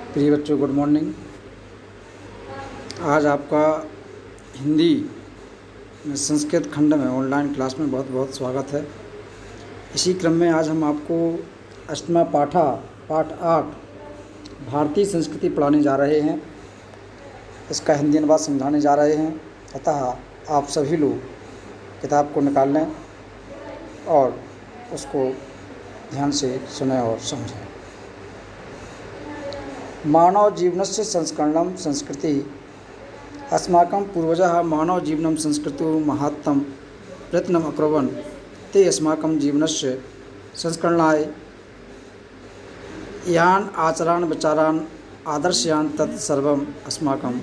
प्रिय बच्चों, good morning. आज आपका हिंदी में संस्कृत खंड में ऑनलाइन क्लास में बहुत बहुत स्वागत है। इसी क्रम में आज हम आपको अष्टमा पाठ 8 भारतीय संस्कृति पढ़ाने जा रहे हैं। इसका हिंदी अनुवाद समझाने जा रहे हैं। अतः आप सभी लोग किताब को निकाल लें और उसको ध्यान से सुनें और समझें। मानव जीवनस्य संस्करणं संस्कृति अस्माकं पूर्वजाः मानव जीवनं संस्कृतौ महत्तम प्रयत्नम् अकुर्वन् ते अस्माकं जीवनस्य संस्करणाय यान् आचारान् विचारान् आदर्शान् तत् सर्वम् अस्माकं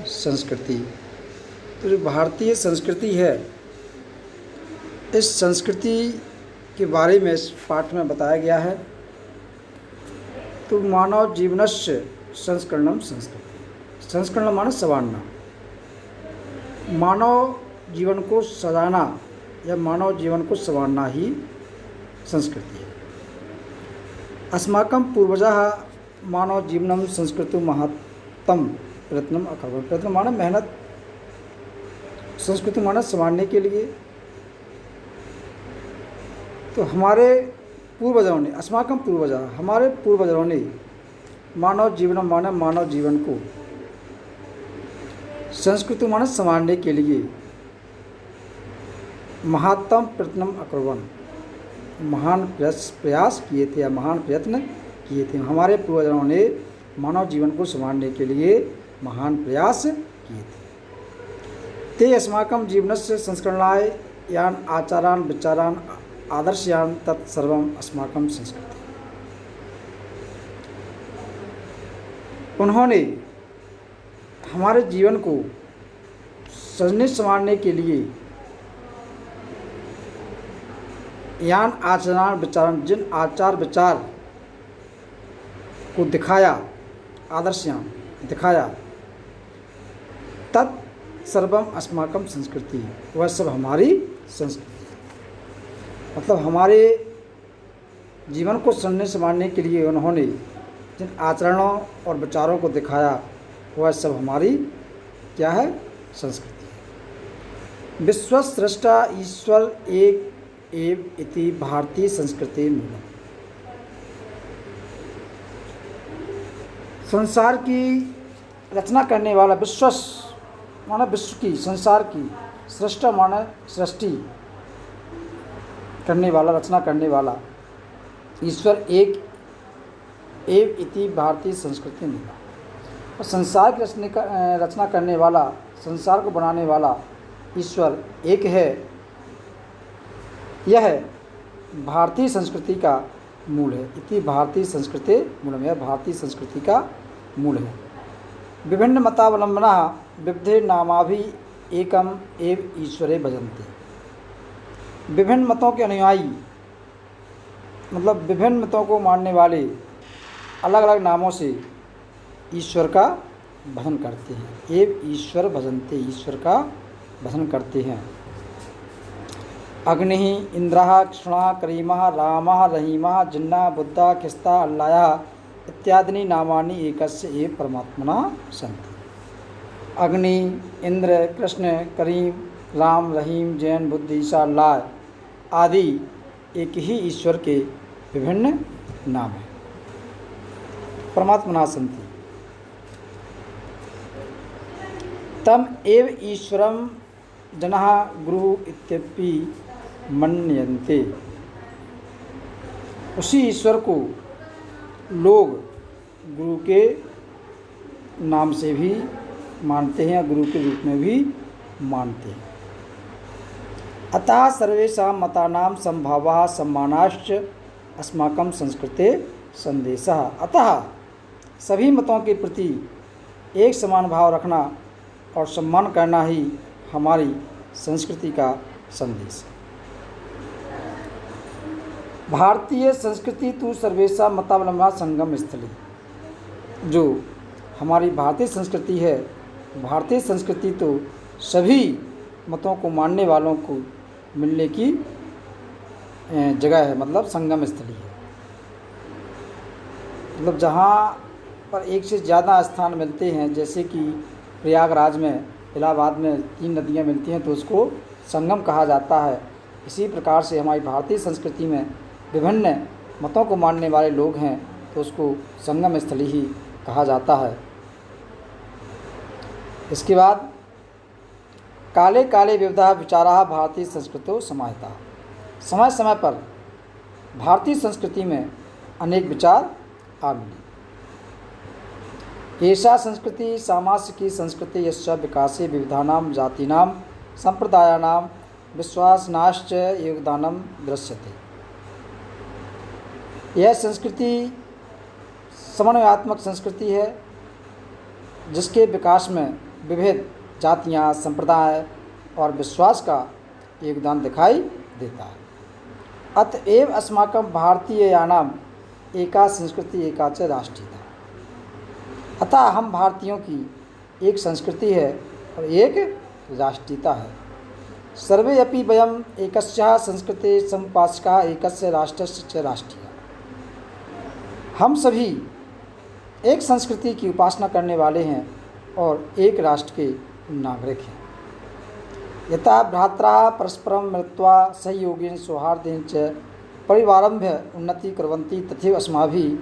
संस्कृति। तो जो भारतीय संस्कृति है, इस संस्कृति के बारे में इस पाठ में बताया गया है। तो मानव जीवनस्य संस्करणम संस्कृति, संस्करण माने संवारना, मानव जीवन को सजाना या मानव जीवन को संवारना ही संस्कृति है। अस्माकं पूर्वजाः मानव जीवनम संस्कृतौ महत्तम प्रयत्नम अकुर्वन्। प्रयत्न माने मेहनत, संस्कृति माने संवारने के लिए। तो हमारे पूर्वजों ने, अस्माकं पूर्वजा, हमारे पूर्वजों ने मानव जीवन माने मानव जीवन को संस्कृति माने संवारने के लिए महत्तम प्रयत्नम अकुर्वन्, महान प्रयास किए थे या महान प्रयत्न किए थे। हमारे पूर्वजों ने मानव जीवन को संवारने के लिए महान प्रयास किए थे। ते अस्माकं जीवनस्य संस्करणाय यान् आचारान् विचारान् आदर्शान् तत्सर्वम् अस्माकं संस्कृति। उन्होंने हमारे जीवन को सजने संवारने के लिए यान आचरण विचारण, जिन आचार विचार को दिखाया, आदर्शान दिखाया, तत्सर्वम् अस्माकं संस्कृति, वह सब हमारी संस्कृति। मतलब हमारे जीवन को सजने संवारने के लिए उन्होंने जिन आचरणों और विचारों को दिखाया, वह सब हमारी क्या है? संस्कृति। विश्वस्रष्टा ईश्वर एक एव इति भारतीय संस्कृति मूलम्। संसार की रचना करने वाला, विश्वस माना विश्व की, संसार की, सृष्टा माना सृष्टि करने वाला, रचना करने वाला ईश्वर एक एव इति भारतीय संस्कृति में। और संसार की रचना करने वाला, संसार को बनाने वाला ईश्वर एक है। यह भारतीय संस्कृति का मूल है। इति भारतीय संस्कृति मूलम्, यह भारतीय संस्कृति का मूल है। विभिन्न मतावलंबना विविधे नामाभि एकम एव ईश्वरे भजन्ते। विभिन्न मतों के अनुयायी, मतलब विभिन्न मतों को मानने वाले अलग अलग नामों से ईश्वर का भजन करते हैं। एव ईश्वर भजन्ते, ईश्वर का भजन करते हैं। अग्नि, इंद्रः, कृष्णः, करीमः, रामः, रहीमः, जिन्ना, बुद्धा, खिस्ता, अल्लाह इत्यादि नामानि एकस्य एव परमात्मना सन्ति। अग्नि, इंद्र, कृष्ण, करीम, राम, रहीम, जैन, बुद्ध, ईसा, अल्लाह आदि एक ही ईश्वर के विभिन्न नाम हैं। परमात्मना सन्ति। तम एव ईश्वरं जनः गुरुः इत्यपि मन्यन्ते। उसी ईश्वर को लोग गुरु के नाम से भी मानते हैं, गुरु के रूप में भी मानते हैं। अतः सर्वेषां मतानां संभावः सम्मानाश्च अस्माकं संस्कृते संदेशः। अतः सभी मतों के प्रति एक समान भाव रखना और सम्मान करना ही हमारी संस्कृति का संदेश है। भारतीय संस्कृति तो सर्वेषां मतावलंबना संगम स्थली। जो हमारी भारतीय संस्कृति है, भारतीय संस्कृति तो सभी मतों को मानने वालों को मिलने की जगह है, मतलब संगम स्थली है। मतलब जहाँ पर एक से ज़्यादा स्थान मिलते हैं, जैसे कि प्रयागराज में, इलाहाबाद में 3 नदियाँ मिलती हैं तो उसको संगम कहा जाता है। इसी प्रकार से हमारी भारतीय संस्कृति में विभिन्न मतों को मानने वाले लोग हैं तो उसको संगम स्थली ही कहा जाता है। इसके बाद काले काले विविधा विचारा भारतीय संस्कृतो समाहिता। समय समय पर भारतीय संस्कृति में अनेक विचार आ मिले। एषा संस्कृति सामासिकी संस्कृति यस्य विकासे विविधानां जातीनां संप्रदायानां विश्वासनाश्च योगदानं दृश्यते। यह संस्कृति समन्वयात्मक संस्कृति है जिसके विकास में विविध जातियाँ, संप्रदाय और विश्वास का योगदान दिखाई देता है। अतएव अस्माकं भारतीयानाम् एका संस्कृति एका च राष्ट्रीयता। अतः हम भारतीयों की एक संस्कृति है और एक राष्ट्रीयता है। सर्वे अपि वयम् एकस्याः संस्कृतेः समुपासकाः एकस्य राष्ट्रस्य च राष्ट्रीयः। हम सभी एक संस्कृति की उपासना करने वाले हैं और एक राष्ट्र के नागरिक हैं। यथा भ्रातरः परस्परं मिलित्वा सहयोगेन सौहार्देन च परिवारम्य उन्नति कुर्वन्ति तथैव अस्माभिः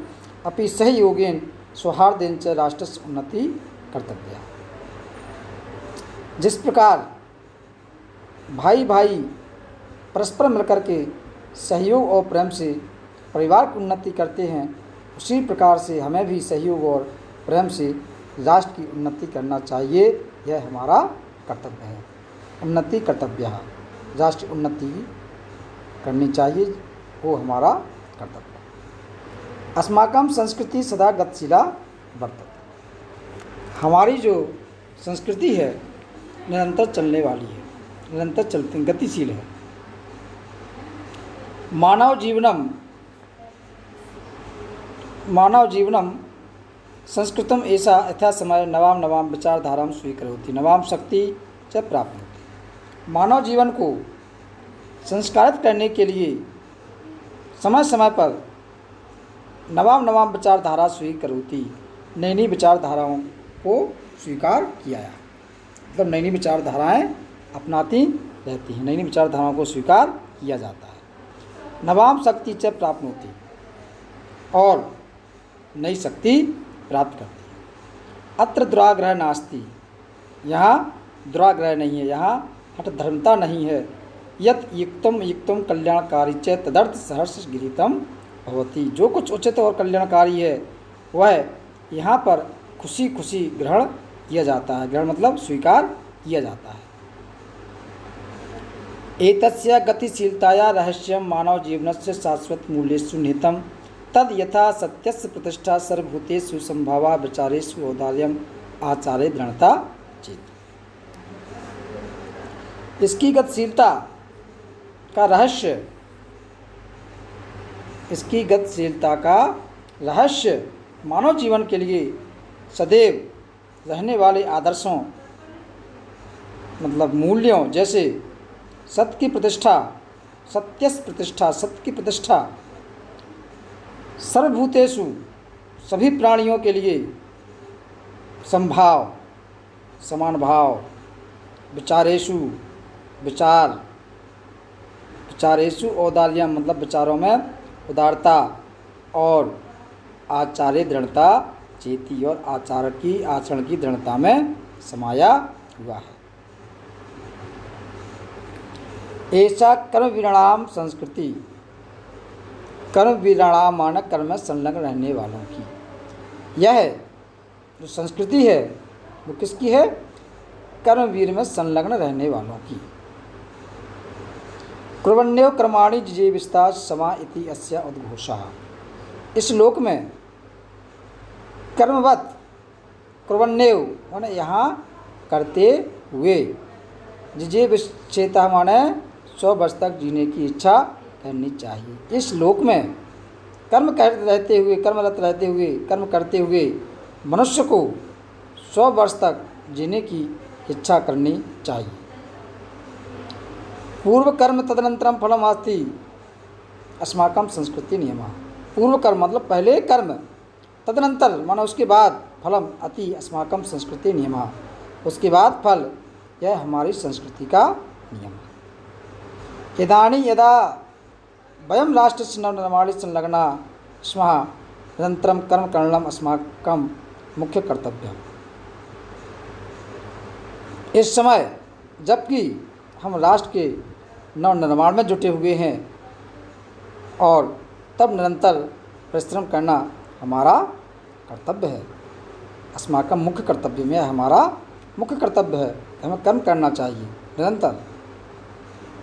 अपि सहयोगेन सौहार्देन च राष्ट्रस्य उन्नति कर्तव्या। जिस प्रकार भाई भाई परस्पर मिलकर के सहयोग और प्रेम से परिवार की उन्नति करते हैं, उसी प्रकार से हमें भी सहयोग और प्रेम से राष्ट्र की उन्नति करना चाहिए। यह हमारा कर्तव्य है। उन्नति कर्तव्य, राष्ट्र उन्नति करनी चाहिए, वो हमारा कर्तव्य है। अस्माकं संस्कृति सदा गतिशीला वर्तते। हमारी जो संस्कृति है निरंतर चलने वाली है, निरंतर चलती गतिशील है। मानव जीवनम संस्कृतम ऐसा यथा समय नवाम नवाम विचारधारां स्वीकरोति नवाम शक्ति च प्राप्नोति। मानव जीवन को संस्कारित करने के लिए समय समय पर नवाम नवाम विचारधारा स्वीकरोति, नई नई विचारधाराओं को स्वीकार किया है, मतलब नई नई विचारधाराएँ अपनाती रहती हैं, नई नई विचारधाराओं को स्वीकार किया जाता है। नवाम शक्ति च प्राप्नोति, और नई शक्ति प्राप्त करती है। अत्र दुराग्रह नास्ति, यहाँ दुराग्रह नहीं है, यहाँ हठधर्मता नहीं है। यत् युक्तम युक्तम कल्याणकारी च तदर्थ सहर्ष गिरितम भवति। जो कुछ उचित और कल्याणकारी है वह यहाँ पर खुशी खुशी ग्रहण किया जाता है। ग्रहण मतलब स्वीकार किया जाता है। एतस्य गतिशीलताया रहस्यं मानव जीवनस्य शाश्वत मूल्येषु निहितं तद यथा सत्यस्य प्रतिष्ठा सर्वभूतेषु संभावा विचारेषु औदार्यम आचार्य दृढ़ता चेत। इसकी गतिशीलता का रहस्य, इसकी गतिशीलता का रहस्य मानव जीवन के लिए सदैव रहने वाले आदर्शों मतलब मूल्यों जैसे सत्य की प्रतिष्ठा, सत्यस प्रतिष्ठा, सत्य की प्रतिष्ठा, सर्वभूतेषु सभी प्राणियों के लिए समभाव, समान भाव, विचारेषु विचार, विचारेषु औदार्यम मतलब विचारों में उदारता, और आचार्य दृढ़ता चेती और आचार की आचरण की दृढ़ता में समाया हुआ है। ऐसा कर्म विराणाम संस्कृति, कर्म विराणाम माना कर्म में संलग्न रहने वालों की। यह जो संस्कृति है वो किसकी है? कर्मवीर में संलग्न रहने वालों की। कुर्वन्यो कर्माणि जिजीविषता समा इति अस्य उद्घोषः। इस लोक में कर्मवत कुर्वन्यो माने यहाँ करते हुए, जिजीविषेता माने 100 वर्ष तक जीने की इच्छा करनी चाहिए। इस लोक में कर्म रहते हुए, कर्मरत रहते हुए, कर्म करते हुए मनुष्य को 100 वर्ष तक जीने की इच्छा करनी चाहिए। पूर्व कर्म तदनंतरम फलम आस्ति अस्माकं संस्कृति नियमः। पूर्व कर्म मतलब पहले कर्म तदनंतर माना उसके बाद फलम अति अस्माकं संस्कृति नियमः, उसके बाद फल यह हमारी संस्कृति का नियम है। इदानीं यदा वयं राष्ट्रस्य नवनिर्माणे संलग्ना स्मः निरन्तरं कर्मकरणम् अस्माकं मुख्य कर्तव्यम्। इस समय जबकि हम राष्ट्र के नवनिर्माण में जुटे हुए हैं और तब निरंतर परिश्रम करना हमारा कर्तव्य है। अस्माकं मुख्य कर्तव्य में हमारा मुख्य कर्तव्य है, हमें कर्म करना चाहिए निरंतर।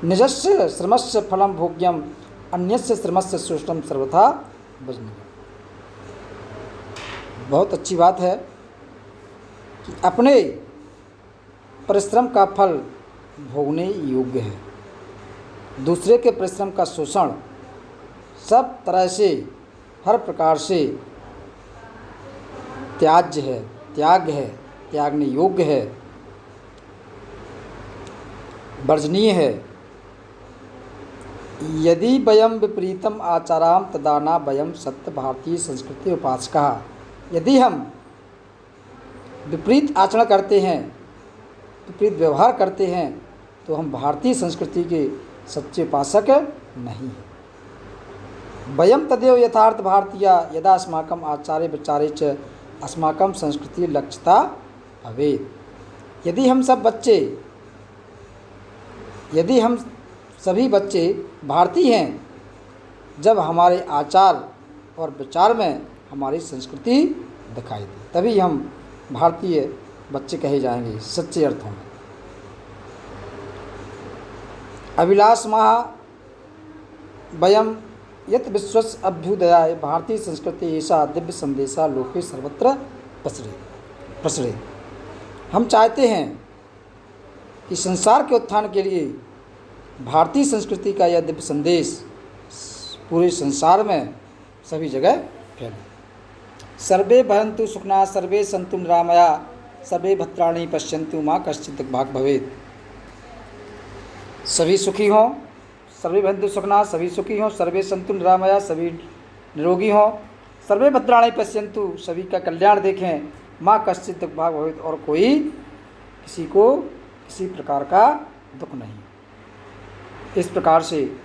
निजस्य श्रमस्य फलम भोग्यम अन्यस्य श्रमस्य शोषणम सर्वथा भजनीय। बहुत अच्छी बात है कि अपने परिश्रम का फल भोगने योग्य है, दूसरे के परिश्रम का शोषण सब तरह से हर प्रकार से त्याज्य है, त्यागने योग्य है, वर्जनीय है। यदि वयम विपरीतम आचाराम तदाना वयम सत्य भारतीय संस्कृति उपासकः। यदि हम विपरीत आचरण करते हैं, विपरीत व्यवहार करते हैं, तो हम भारतीय संस्कृति के सच्चे उपासक नहीं हैं। वयम तदेव यथार्थ भारतीया यदा अस्माकं आचार्य विचारे च अस्माकं संस्कृति लक्ष्यता भवेत्। यदि हम सभी बच्चे भारतीय हैं, जब हमारे आचार और विचार में हमारी संस्कृति दिखाई दे, तभी हम भारतीय बच्चे कहे जाएंगे सच्चे अर्थों में। अभिलाष महा वयम यत विश्वस अभ्युदयाय भारतीय संस्कृति ऐसा दिव्य संदेशा लोके सर्वत्र प्रसरे। हम चाहते हैं कि संसार के उत्थान के लिए भारतीय संस्कृति का यह दिव्य संदेश पूरे संसार में सभी जगह फैले। सर्वे भवन्तु सुखिनः सर्वे सन्तु निरामया सर्वे भद्राणि पश्यन्तु मा कश्चित् दुर्भाग् भवेत्। सभी सुखी हों, सर्वे भवन्तु सुखिनः, सभी सुखी हों, सर्वे सन्तु निरामया, सभी निरोगी हों, सर्वे भद्राणि पश्यन्तु, सभी का कल्याण देखें, माँ कश्चित् दुर्भाग् भवेत्, और कोई किसी को किसी प्रकार का दुख नहीं। इस प्रकार से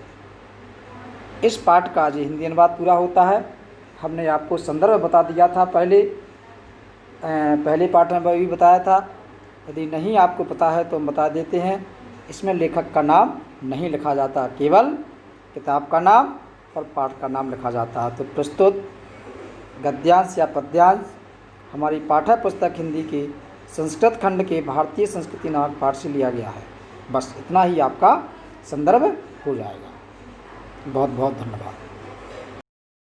इस पाठ का आज हिंदी अनुवाद पूरा होता है। हमने आपको संदर्भ बता दिया था पहले पाठ में भी बताया था। यदि नहीं आपको पता है तो हम बता देते हैं। इसमें लेखक का नाम नहीं लिखा जाता, केवल किताब का नाम और पाठ का नाम लिखा जाता है। तो प्रस्तुत गद्यांश या पद्यांश हमारी पाठ्य पुस्तक हिंदी के संस्कृत खंड के भारतीय संस्कृति नामक पाठ से लिया गया है। बस इतना ही आपका संदर्भ हो जाएगा। बहुत बहुत धन्यवाद।